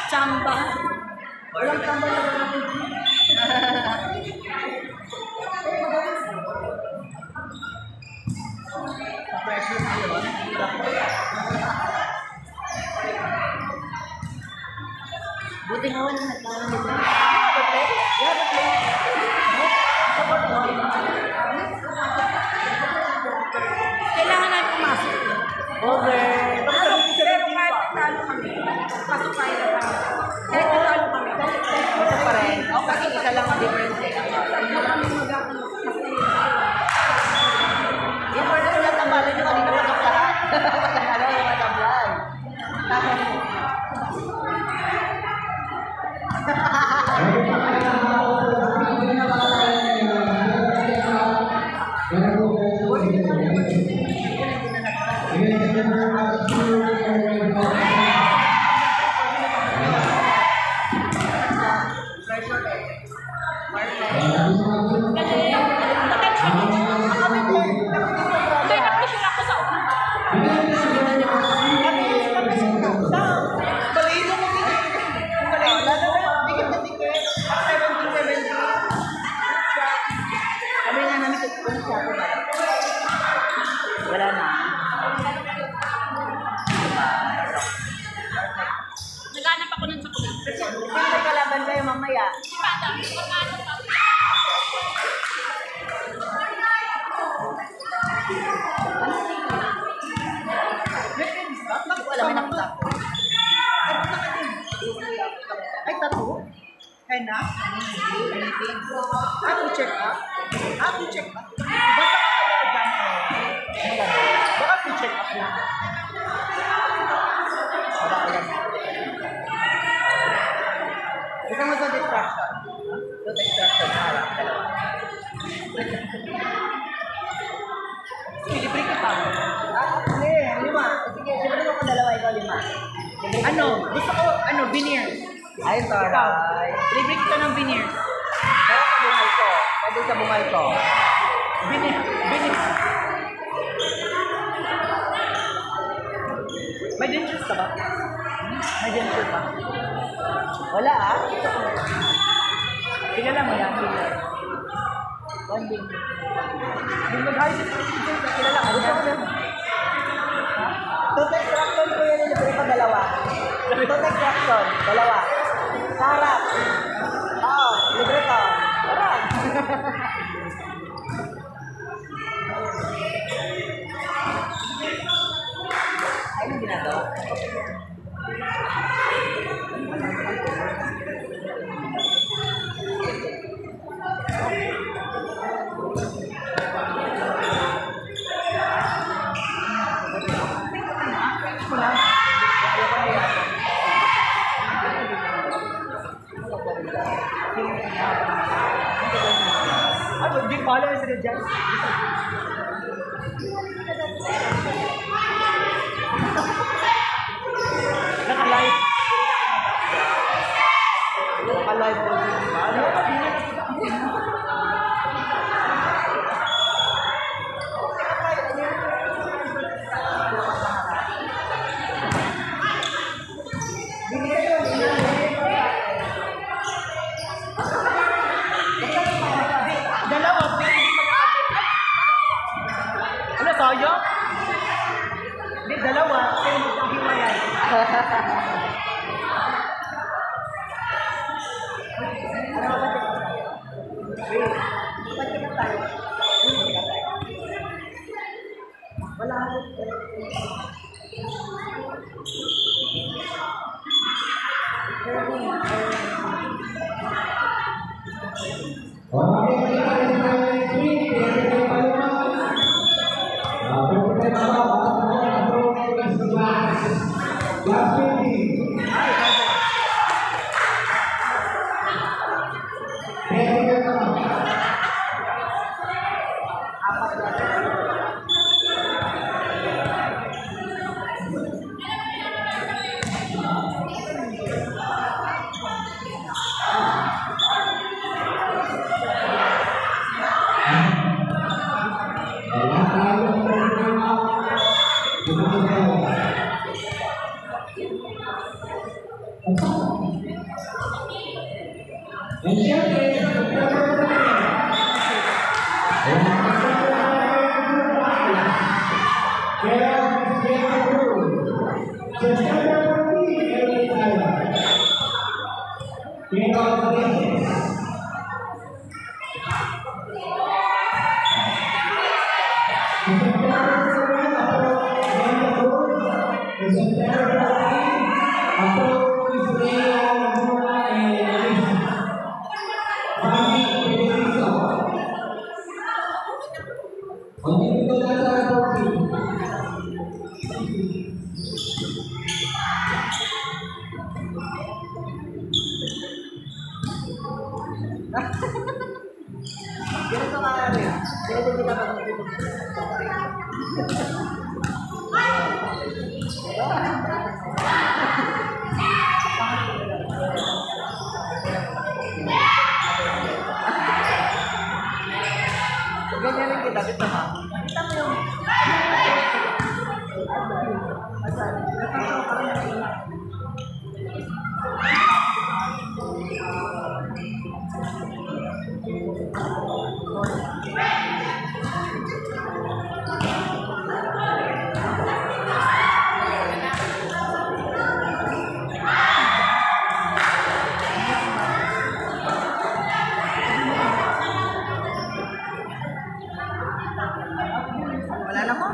Chamba. Walang chamba na natin. Buti nga wala nagkaroon dito. Kailangan natin pumasok. Okay. Pero kahit talo kami, pasok tayo na kami. Kahit talo kami, Ito pa rin. Okay, isa lang ang difference. Difference lang ang bala nyo kanina pa ng lahat. Ano yung matablan? Wala na. naghanap ako ng chocolate. Sino may kalaban kayo mamaya? Si Pata, magkano pa? Wala may nakita. Ay, tattoo? Henna? Ako check up? Ako check up? Basta ka kaya dyan. Baka ako check up lang. Wala ka lang. Gusto mo sa distraction? Sa distraction, harap. Libre kita. Hindi. 5. Sige, libre mo ko 2, ikaw 5. Ano? Gusto ko, veneer. Ay, taray. Libre kita ng veneer. Kaya sa bungay ko. Pwede sa bungay ko. Veneer. May dentures ka ba? May denture pa. Wala ah. Kilala mo yan? One day. Yung mag-high kilala ka? Gusto ko lang. Tooth extraction ko yan. Libre pa 2. Tooth extraction. 2. Sa harap. Oo. Libre ko. Tara. Anong ginagawa? Ano? Di pala yung sila dyan. Naka-live. Naka-live po. Dalawa, ano, sayo? Hindi, 2, pero magkahiwalay. Wala ako. Ganito ka rin. Ganito kita pag ganyan rin kita. Dito ka. Kita mo yung... Wala na ko.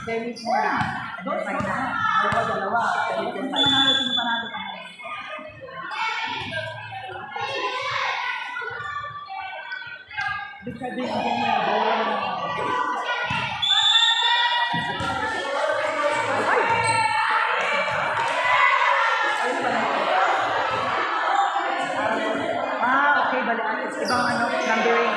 Semis mo na. Okay na. Dalawa. Semis mo na. Dekade din na. Okay. Balik. Ibang numbering.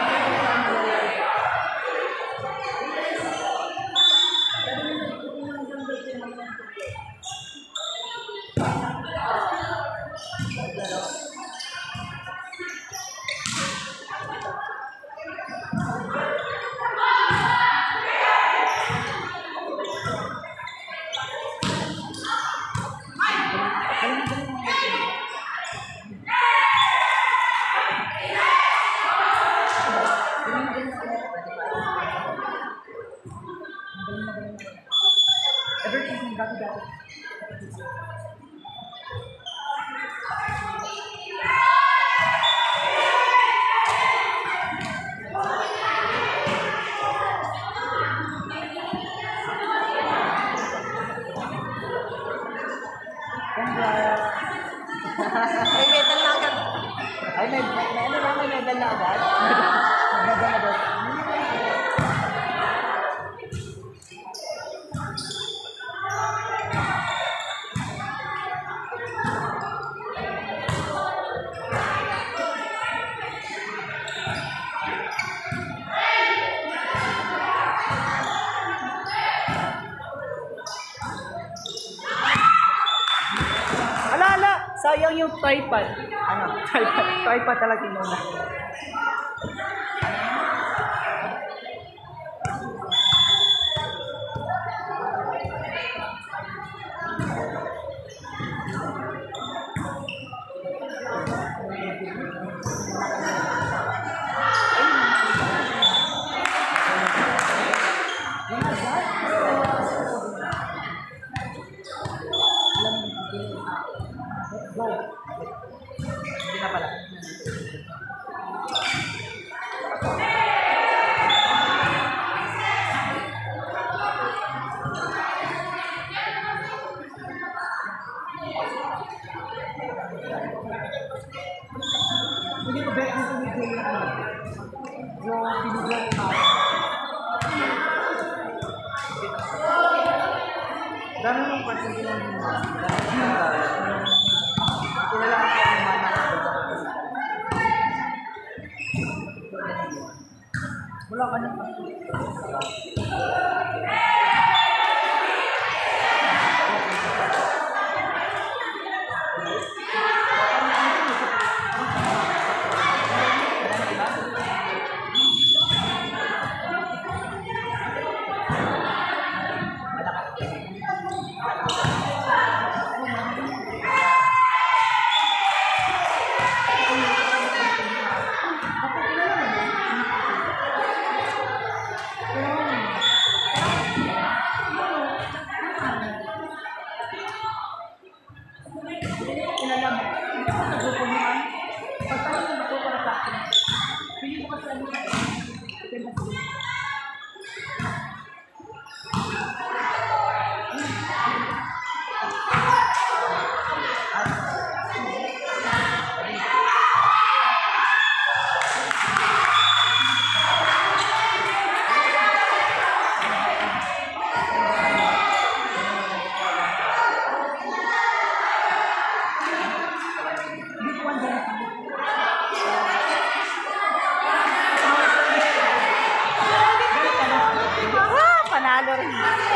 Everything got together. May medal na agad. Ay, may medal na agad. Medal na agad. Sayang yung tripod. Ano? Tripod talaga yung muna. Ay, Yung pinigyan na. Dami mong kasi yung kilala ko yung mana. Wala ka nang kilala mo. Sa grupo mo man. Pagpasok mo ba para sa akin? Pili mo kasi ano sa akin. Depende sa akin. Panalo rin.